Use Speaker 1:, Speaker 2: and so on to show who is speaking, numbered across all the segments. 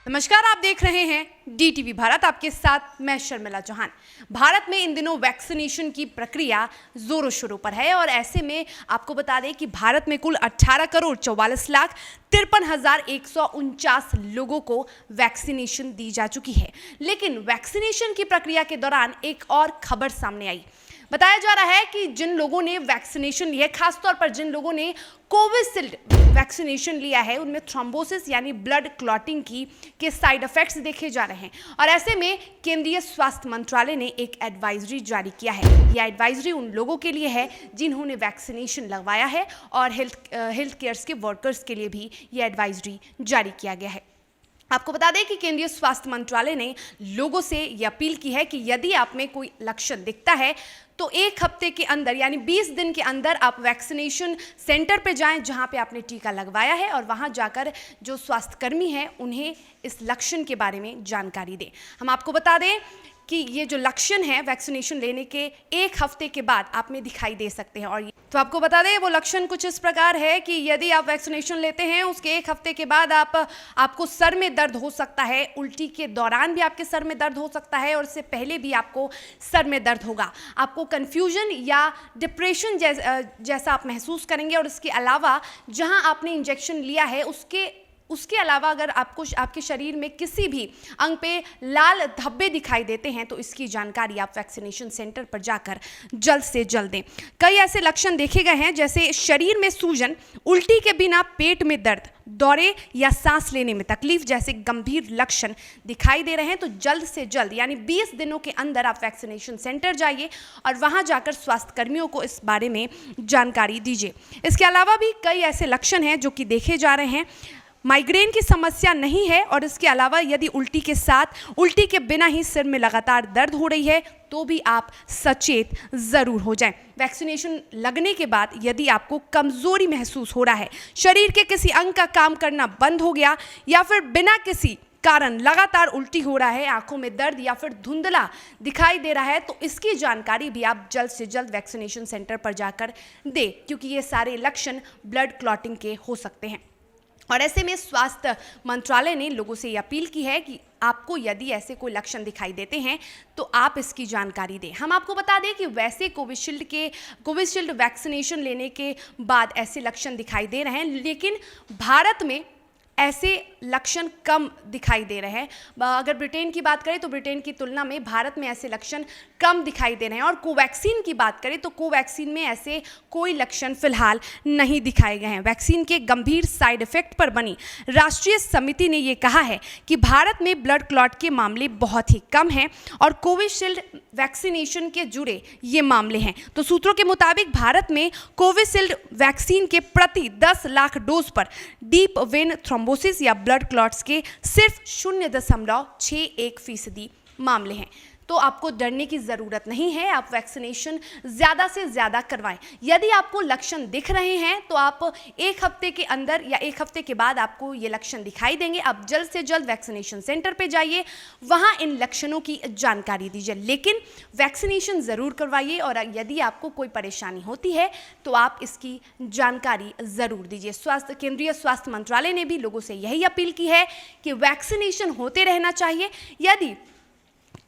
Speaker 1: नमस्कार, आप देख रहे हैं डीटीवी भारत। आपके साथ मैं शर्मिला चौहान। भारत में इन दिनों वैक्सीनेशन की प्रक्रिया जोरों शोरों पर है और ऐसे में आपको बता दें कि भारत में कुल 18,44,53,149 लोगों को वैक्सीनेशन दी जा चुकी है। लेकिन वैक्सीनेशन की प्रक्रिया के दौरान एक और खबर सामने आई। बताया जा रहा है कि जिन लोगों ने वैक्सीनेशन लिया, खासतौर पर जिन लोगों ने कोविशील्ड वैक्सीनेशन लिया है, उनमें थ्रोम्बोसिस यानी ब्लड क्लॉटिंग के साइड इफेक्ट्स देखे जा रहे हैं। और ऐसे में केंद्रीय स्वास्थ्य मंत्रालय ने एक एडवाइजरी जारी किया है। यह एडवाइजरी उन लोगों के लिए है जिन्होंने वैक्सीनेशन लगवाया है और हेल्थ केयर के वर्कर्स के लिए भी यह एडवाइजरी जारी किया गया है। आपको बता दें कि केंद्रीय स्वास्थ्य मंत्रालय ने लोगों से यह अपील की है कि यदि आप में कोई लक्षण दिखता है तो एक हफ्ते के अंदर यानी 20 दिन के अंदर आप वैक्सीनेशन सेंटर पे जाएं जहां पे आपने टीका लगवाया है और वहां जाकर जो स्वास्थ्यकर्मी हैं उन्हें इस लक्षण के बारे में जानकारी दें। हम आपको बता दें कि ये जो लक्षण है वैक्सीनेशन लेने के एक हफ्ते के बाद आप में दिखाई दे सकते हैं। और तो आपको बता दें वो लक्षण कुछ इस प्रकार है कि यदि आप वैक्सीनेशन लेते हैं उसके एक हफ्ते के बाद आपको सर में दर्द हो सकता है, उल्टी के दौरान भी आपके सर में दर्द हो सकता है और इससे पहले भी आपको सर में दर्द होगा। आपको कन्फ्यूजन या डिप्रेशन जैसा आप महसूस करेंगे और इसके अलावा जहां आपने इंजेक्शन लिया है उसके अलावा अगर आपको आपके शरीर में किसी भी अंग पे लाल धब्बे दिखाई देते हैं तो इसकी जानकारी आप वैक्सीनेशन सेंटर पर जाकर जल्द से जल्द दें। कई ऐसे लक्षण देखे गए हैं जैसे शरीर में सूजन, उल्टी के बिना पेट में दर्द, दौरे या सांस लेने में तकलीफ जैसे गंभीर लक्षण दिखाई दे रहे हैं तो जल्द से जल्द यानी 20 दिनों के अंदर आप वैक्सीनेशन सेंटर जाइए और वहां जाकर स्वास्थ्यकर्मियों को इस बारे में जानकारी दीजिए। इसके अलावा भी कई ऐसे लक्षण हैं जो कि देखे जा रहे हैं। माइग्रेन की समस्या नहीं है और इसके अलावा यदि उल्टी के बिना ही सिर में लगातार दर्द हो रही है तो भी आप सचेत ज़रूर हो जाएं। वैक्सीनेशन लगने के बाद यदि आपको कमज़ोरी महसूस हो रहा है, शरीर के किसी अंग का काम करना बंद हो गया या फिर बिना किसी कारण लगातार उल्टी हो रहा है, आंखों में दर्द या फिर धुंधला दिखाई दे रहा है तो इसकी जानकारी भी आप जल्द से जल्द वैक्सीनेशन सेंटर पर जाकर दें, क्योंकि ये सारे लक्षण ब्लड क्लॉटिंग के हो सकते हैं। और ऐसे में स्वास्थ्य मंत्रालय ने लोगों से ये अपील की है कि आपको यदि ऐसे कोई लक्षण दिखाई देते हैं तो आप इसकी जानकारी दें। हम आपको बता दें कि वैसे कोविशील्ड वैक्सीनेशन लेने के बाद ऐसे लक्षण दिखाई दे रहे हैं, लेकिन भारत में ऐसे लक्षण कम दिखाई दे रहे हैं। अगर ब्रिटेन की बात करें तो ब्रिटेन की तुलना में भारत में ऐसे लक्षण कम दिखाई दे रहे हैं। और कोवैक्सीन की बात करें तो कोवैक्सीन में ऐसे कोई लक्षण फिलहाल नहीं दिखाए गए हैं। वैक्सीन के गंभीर साइड इफेक्ट पर बनी राष्ट्रीय समिति ने ये कहा है कि भारत में ब्लड क्लॉट के मामले बहुत ही कम हैं और कोविशील्ड वैक्सीनेशन के जुड़े ये मामले हैं। तो सूत्रों के मुताबिक भारत में कोविशील्ड वैक्सीन के प्रति 10 लाख डोज पर डीप वेन थ्रोम्बोसिस या ब्लड क्लॉट्स के सिर्फ 0.61% मामले हैं। तो आपको डरने की ज़रूरत नहीं है, आप वैक्सीनेशन ज़्यादा से ज़्यादा करवाएं। यदि आपको लक्षण दिख रहे हैं तो आप एक हफ्ते के अंदर या एक हफ्ते के बाद आपको ये लक्षण दिखाई देंगे। आप जल्द से जल्द वैक्सीनेशन सेंटर पे जाइए, वहाँ इन लक्षणों की जानकारी दीजिए, लेकिन वैक्सीनेशन ज़रूर करवाइए। और यदि आपको कोई परेशानी होती है तो आप इसकी जानकारी ज़रूर दीजिए। केंद्रीय स्वास्थ्य मंत्रालय ने भी लोगों से यही अपील की है कि वैक्सीनेशन होते रहना चाहिए। यदि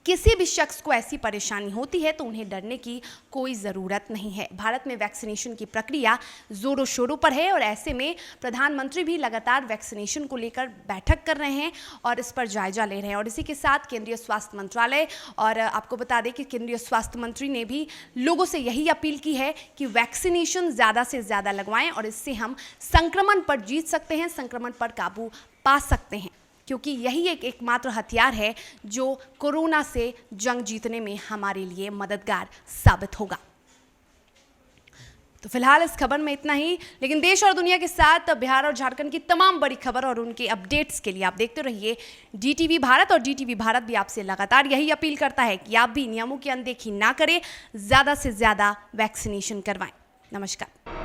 Speaker 1: किसी भी शख्स को ऐसी परेशानी होती है तो उन्हें डरने की कोई ज़रूरत नहीं है। भारत में वैक्सीनेशन की प्रक्रिया ज़ोरों शोरों पर है और ऐसे में प्रधानमंत्री भी लगातार वैक्सीनेशन को लेकर बैठक कर रहे हैं और इस पर जायजा ले रहे हैं। और इसी के साथ केंद्रीय स्वास्थ्य मंत्रालय और आपको बता दें कि केंद्रीय स्वास्थ्य मंत्री ने भी लोगों से यही अपील की है कि वैक्सीनेशन ज़्यादा से ज़्यादा लगवाएं और इससे हम संक्रमण पर जीत सकते हैं, संक्रमण पर काबू पा सकते हैं, क्योंकि यही एकमात्र हथियार है जो कोरोना से जंग जीतने में हमारे लिए मददगार साबित होगा। तो फिलहाल इस खबर में इतना ही, लेकिन देश और दुनिया के साथ बिहार और झारखंड की तमाम बड़ी खबर और उनके अपडेट्स के लिए आप देखते रहिए डीटीवी भारत। और डीटीवी भारत भी आपसे लगातार यही अपील करता है कि आप भी नियमों की अनदेखी ना करें, ज़्यादा से ज़्यादा वैक्सीनेशन करवाएं। नमस्कार।